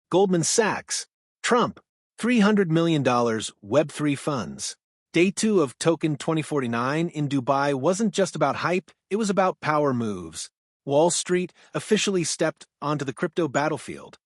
Goldman Sachs, Trump, $300 million Web3 funds. Day 2 of Token2049 in Dubai wasn't just about hype, it was about power moves. Wall Street officially stepped onto the crypto battlefield.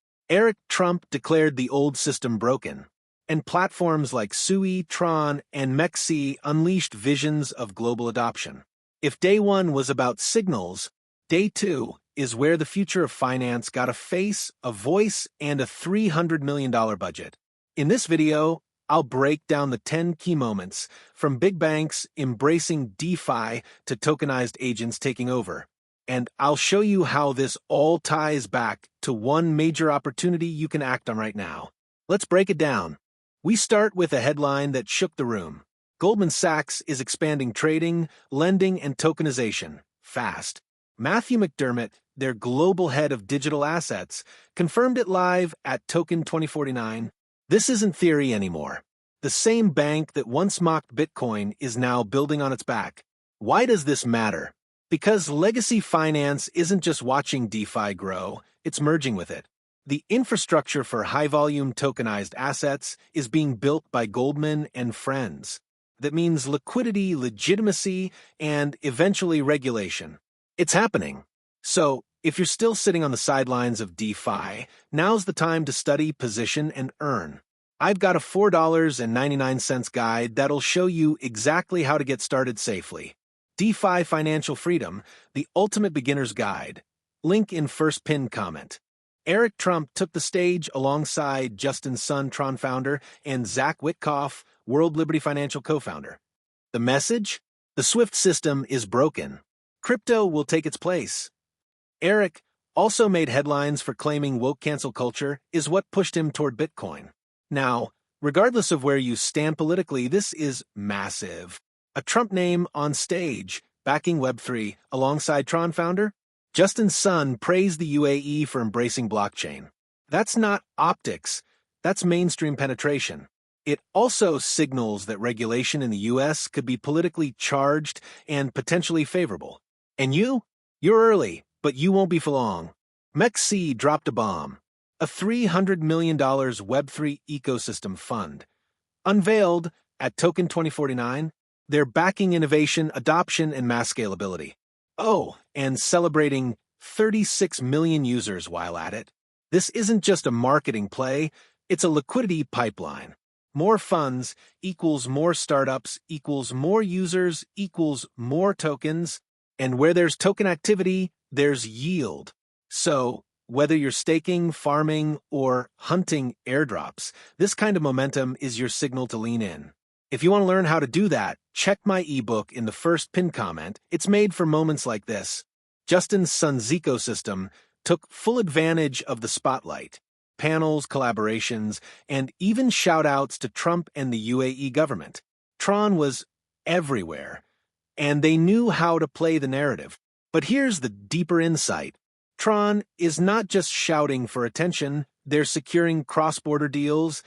Trump declared the old system broken, and platforms like Sui, Tron, and MEXC unleashed visions of global adoption. If Day 1 was about signals, Day 2 is where the future of finance got a face, a voice, and a $300 million budget. In this video, I'll break down the 10 key moments, from big banks embracing DeFi to tokenized agents taking over. And I'll show you how this all ties back to one major opportunity you can act on right now. Let's break it down. We start with a headline that shook the room. Goldman Sachs is expanding trading, lending, and tokenization fast. Matthew McDermott, their global head of digital assets, confirmed it live at Token2049. This isn't theory anymore. The same bank that once mocked Bitcoin is now building on its back. Why does this matter? Because legacy finance isn't just watching DeFi grow, it's merging with it. The infrastructure for high-volume tokenized assets is being built by Goldman and friends. That means liquidity, legitimacy, and eventually regulation. It's happening. So, if you're still sitting on the sidelines of DeFi, now's the time to study, position, and earn. I've got a $4.99 guide that'll show you exactly how to get started safely. DeFi Financial Freedom, the ultimate beginner's guide. Link in first pinned comment. Trump took the stage alongside Justin Sun, Tron founder, and Zach Witkoff, World Liberty Financial co-founder. The message? The SWIFT system is broken. Crypto will take its place. Eric also made headlines for claiming woke cancel culture is what pushed him toward Bitcoin. Now, regardless of where you stand politically, this is massive. A Trump name on stage, backing Web3 alongside Tron founder? Justin Sun praised the UAE for embracing blockchain. That's not optics, that's mainstream penetration. It also signals that regulation in the US could be politically charged and potentially favorable. And you're early, but you won't be for long. MEXC dropped a bomb. A $300 million Web3 ecosystem fund. Unveiled at Token2049, they're backing innovation, adoption, and mass scalability. Oh, and celebrating 36 million users while at it. This isn't just a marketing play, it's a liquidity pipeline. More funds equals more startups equals more users equals more tokens, and where there's token activity, there's yield. So, whether you're staking, farming, or hunting airdrops, this kind of momentum is your signal to lean in. If you want to learn how to do that, check my ebook in the first pinned comment. It's made for moments like this. Justin Sun's ecosystem took full advantage of the spotlight. Panels, collaborations, and even shout-outs to Trump and the UAE government. Tron was everywhere, and they knew how to play the narrative. But here's the deeper insight. Tron is not just shouting for attention, they're securing cross-border deals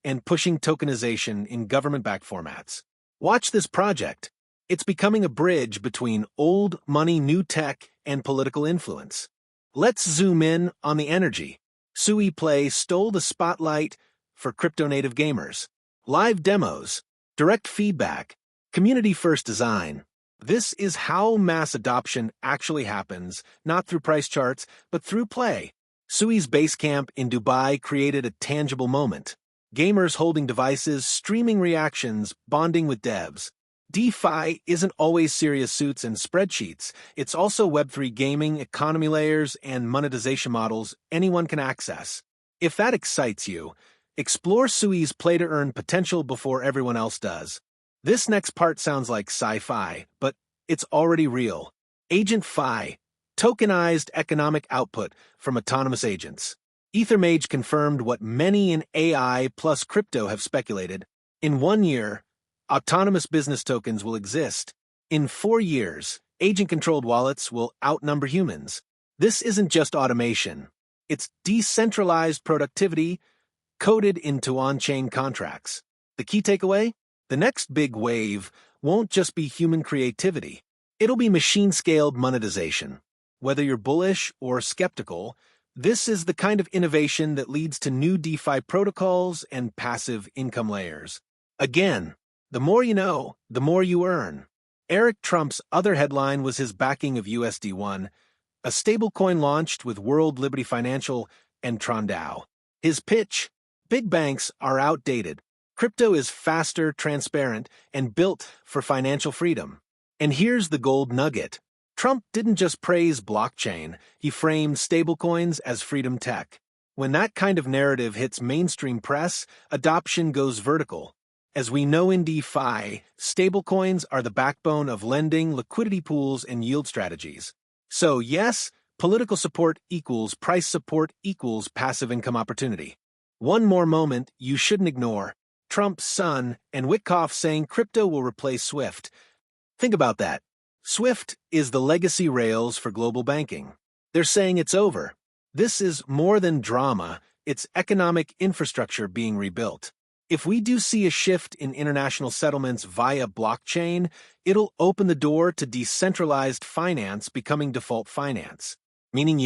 and pushing tokenization in government-backed formats. Watch this project. It's becoming a bridge between old money, new tech, and political influence. Let's zoom in on the energy. SuiPlay stole the spotlight for crypto-native gamers. Live demos, direct feedback, community-first design. This is how mass adoption actually happens, not through price charts, but through play. Sui's base camp in Dubai created a tangible moment. Gamers holding devices, streaming reactions, bonding with devs. DeFi isn't always serious suits and spreadsheets. It's also Web3 gaming, economy layers, and monetization models anyone can access. If that excites you, explore Sui's play-to-earn potential before everyone else does. This next part sounds like sci-fi, but it's already real. AgentFi, tokenized economic output from autonomous agents. EtherMage confirmed what many in AI plus crypto have speculated. In 1 year, autonomous business tokens will exist. In 4 years, agent-controlled wallets will outnumber humans. This isn't just automation. It's decentralized productivity coded into on-chain contracts. The key takeaway? The next big wave won't just be human creativity. It'll be machine-scaled monetization. Whether you're bullish or skeptical, This is the kind of innovation that leads to new DeFi protocols and passive income layers. Again, the more you know, the more you earn. Eric Trump's other headline was his backing of USD1, a stablecoin launched with World Liberty Financial and Tron. His pitch: big banks are outdated. Crypto is faster, transparent, and built for financial freedom. And here's the gold nugget. Trump didn't just praise blockchain, he framed stablecoins as freedom tech. When that kind of narrative hits mainstream press, adoption goes vertical. As we know in DeFi, stablecoins are the backbone of lending, liquidity pools, and yield strategies. So yes, political support equals price support equals passive income opportunity. One more moment you shouldn't ignore: Trump's son and Witkoff saying crypto will replace SWIFT. Think about that. SWIFT is the legacy rails for global banking. They're saying it's over. This is more than drama, it's economic infrastructure being rebuilt. If we do see a shift in international settlements via blockchain, it'll open the door to decentralized finance becoming default finance. Meaning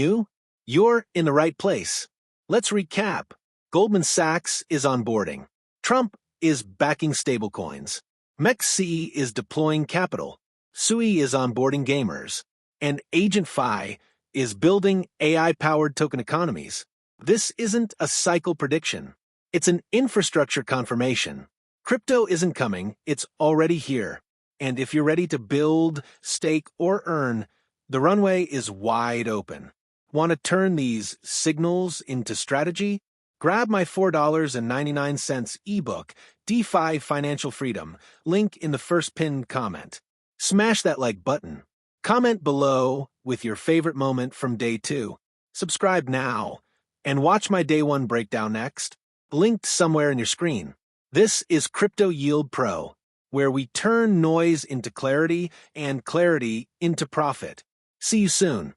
you're in the right place. Let's recap. Goldman Sachs is onboarding. Trump is backing stablecoins. MEXC is deploying capital. Sui is onboarding gamers. And AgentFi is building AI-powered token economies. This isn't a cycle prediction. It's an infrastructure confirmation. Crypto isn't coming, it's already here. And if you're ready to build, stake, or earn, the runway is wide open. Want to turn these signals into strategy? Grab my $4.99 ebook, DeFi Financial Freedom, link in the first pinned comment. Smash that like button. Comment below with your favorite moment from day 2. Subscribe now. And watch my day 1 breakdown next, linked somewhere in your screen. This is Crypto Yield Pro, where we turn noise into clarity and clarity into profit. See you soon.